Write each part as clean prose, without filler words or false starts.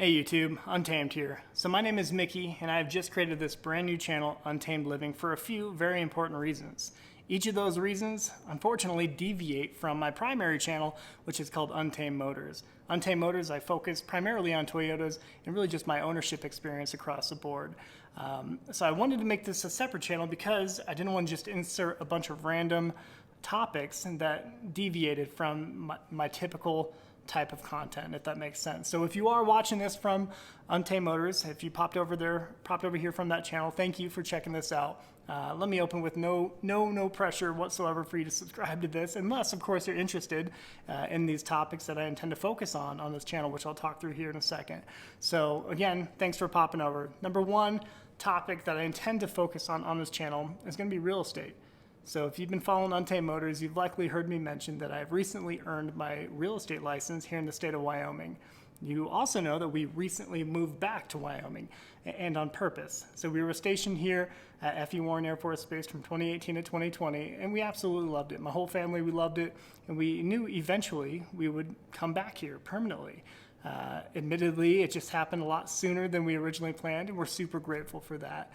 Hey YouTube, Untamed here. So my name is Mickey and I've just created this brand new channel, Untamed Living, for a few very important reasons. Each of those reasons, unfortunately, deviate from my primary channel, which is called Untamed Motors. Untamed Motors, I focus primarily on Toyotas and really just my ownership experience across the board. So I wanted to make this a separate channel because I didn't want to just insert a bunch of random topics that deviated from my typical type of content, if that makes sense. So if you are watching this from Untamed Motors, if you popped over here from that channel, thank you for checking this out. Let me open with no pressure whatsoever for you to subscribe to this, unless of course you're interested in these topics that I intend to focus on this channel, which I'll talk through here in a second. So again, thanks for popping over. Number one topic that I intend to focus on this channel is going to be real estate. So if you've been following Untamed Motors, you've likely heard me mention that I've recently earned my real estate license here in the state of Wyoming. You also know that we recently moved back to Wyoming, and on purpose. So we were stationed here at F.E. Warren Air Force Base from 2018 to 2020, and we absolutely loved it. My whole family, we loved it, and we knew eventually we would come back here permanently. Admittedly, it just happened a lot sooner than we originally planned, and we're super grateful for that.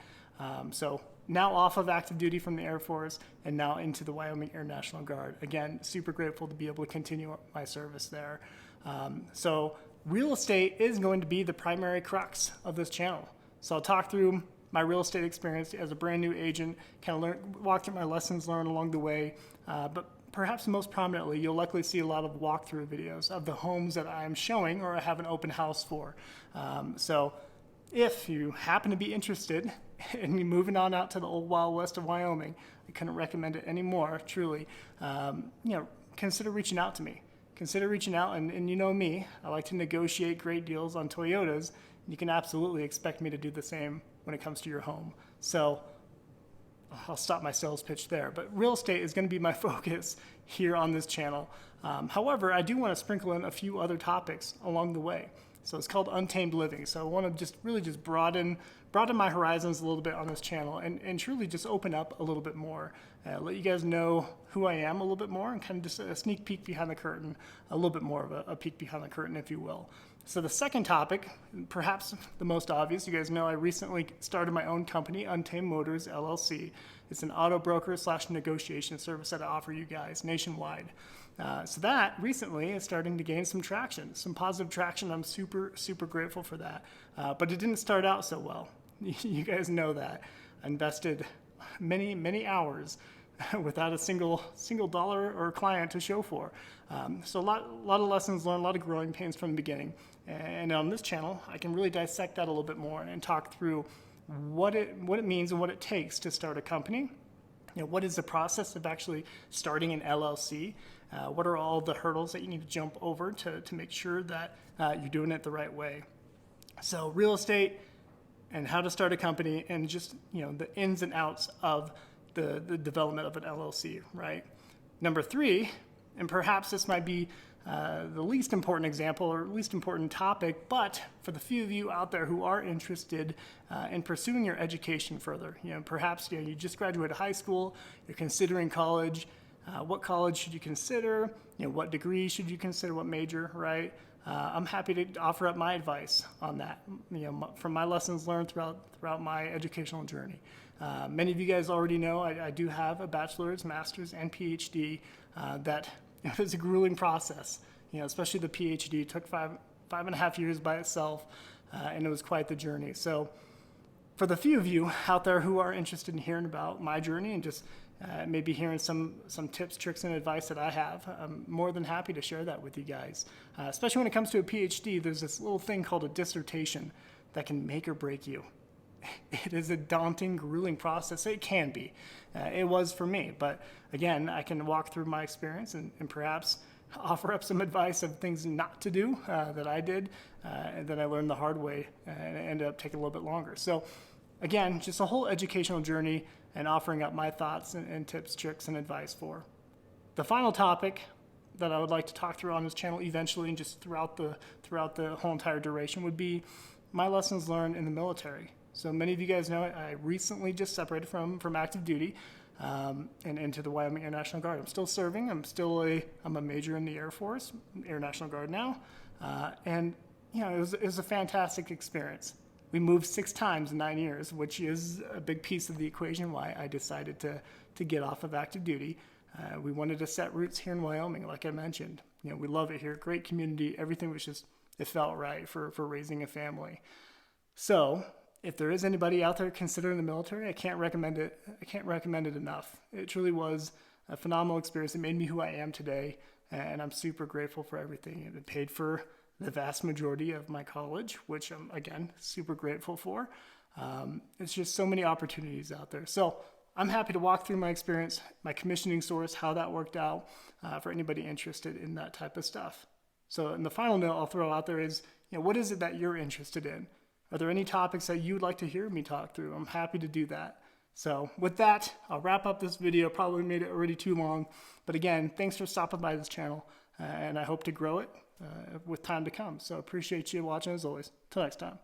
So now off of active duty from the Air Force and now into the Wyoming Air National Guard. Again, super grateful to be able to continue my service there. So real estate is going to be the primary crux of this channel. So I'll talk through my real estate experience as a brand new agent, kind of walk through my lessons learned along the way, but perhaps most prominently, you'll likely see a lot of walkthrough videos of the homes that I'm showing or I have an open house for. So if you happen to be interested in moving on out to the old wild west of Wyoming, I couldn't recommend it anymore, truly. Consider reaching out to me. Consider reaching out, and you know me, I like to negotiate great deals on Toyotas. You can absolutely expect me to do the same when it comes to your home. So I'll stop my sales pitch there, but real estate is going to be my focus here on this channel. However, I do want to sprinkle in a few other topics along the way. So it's called Untamed Living. So I want to really broaden my horizons a little bit on this channel and truly just open up a little bit more. Let you guys know who I am a little bit more and kind of just a sneak peek behind the curtain, a little bit more of a peek behind the curtain, if you will. So the second topic, perhaps the most obvious, you guys know I recently started my own company, Untamed Motors LLC. It's an auto broker / negotiation service that I offer you guys nationwide. So that recently is starting to gain some traction, some positive traction. I'm super grateful for that. But it didn't start out so well. You guys know that. I invested many hours without a single dollar or client to show for. So a lot of lessons learned, a lot of growing pains from the beginning. And on this channel, I can really dissect that a little bit more and talk through what it means and what it takes to start a company. What is the process of actually starting an LLC? What are all the hurdles that you need to jump over to make sure that you're doing it the right way? So real estate and how to start a company and just the ins and outs of the development of an LLC, right? Number three, and perhaps this might be the least important example or least important topic, but for the few of you out there who are interested in pursuing your education further, perhaps you just graduated high school, you're considering college. What college should you consider? What degree should you consider? What major, right? I'm happy to offer up my advice on that, from my lessons learned throughout my educational journey. Many of you guys already know I do have a bachelor's, master's, and PhD. That it was a grueling process, especially the PhD. It took five and a half years by itself, and it was quite the journey. So for the few of you out there who are interested in hearing about my journey and just maybe hearing some tips, tricks, and advice that I have, I'm more than happy to share that with you guys. Especially when it comes to a PhD, there's this little thing called a dissertation that can make or break you. It is a daunting, grueling process. It can be. It was for me. But again, I can walk through my experience and perhaps offer up some advice of things not to do that I did and that I learned the hard way and it ended up taking a little bit longer. So again, just a whole educational journey and offering up my thoughts and tips, tricks, and advice for. The final topic that I would like to talk through on this channel eventually and just throughout the whole entire duration would be my lessons learned in the military. So many of you guys know I recently just separated from active duty and into the Wyoming Air National Guard. I'm still serving. I'm a major in the Air Force, Air National Guard now. And it was a fantastic experience. We moved 6 times in 9 years, which is a big piece of the equation why I decided to get off of active duty. We wanted to set roots here in Wyoming, like I mentioned. We love it here, great community, everything was just, it felt right for raising a family. So if there is anybody out there considering the military, I can't recommend it. I can't recommend it enough. It truly was a phenomenal experience. It made me who I am today, and I'm super grateful for everything. It paid for the vast majority of my college, which I'm, again, super grateful for. It's just so many opportunities out there. So I'm happy to walk through my experience, my commissioning source, how that worked out for anybody interested in that type of stuff. So in the final note I'll throw out there is, what is it that you're interested in? Are there any topics that you'd like to hear me talk through? I'm happy to do that. So with that, I'll wrap up this video. Probably made it already too long. But again, thanks for stopping by this channel. And I hope to grow it with time to come. So appreciate you watching as always. Till next time.